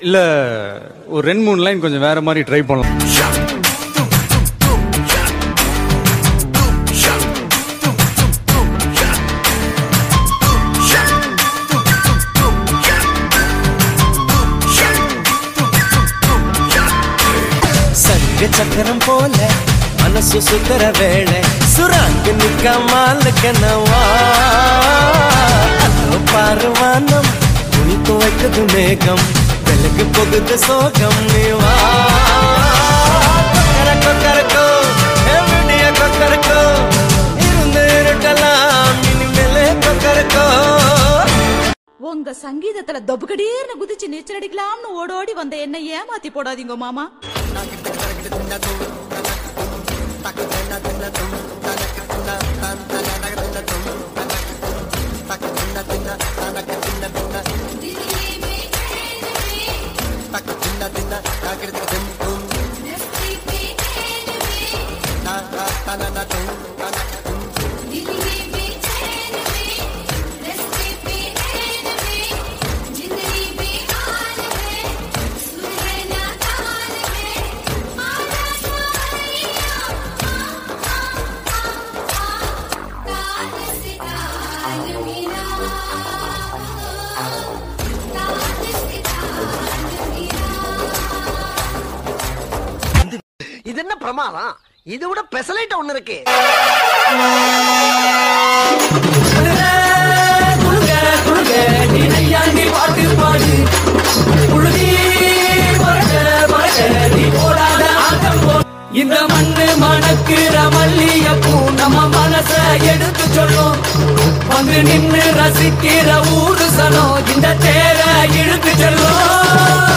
இல்ல ஒரு 2-3 லைன் கொஞ்சம் வேற மாதிரி ட்ரை பண்ணலாம். சங்க சக்கரம் போல மனசு சுத்தர வேளை சுராங்க நிக்கமாலக்கனவா பாருவானம் துணி துவைக்குது மேகம் வெளுக்கு போகுது சோகம் நீவா கொக்கரக்கோ எவடிய கொக்கரக்கோ இருந்து இருட்டலாம் இனிமேலே கொக்கரக்கோ. உங்க சங்கீதத்துல தொபுகடீர்னு குதிச்சு நீச்சல் அடிக்கலாம்னு ஓடோடி வந்த என்ன ஏமாத்தி போடாதீங்க மாமா. இது என்ன பிரமாதம்? இது விட பெசலைட் ஒண்ணு இருக்கு. இந்த மண்ணு மணக்குற மல்லியப்பூ நம்ம மனச எடுத்து சொல்லும். வந்து நின்று ரசிக்கிற ஊரு சனம் இந்த தேர இழுத்து செல்லும்.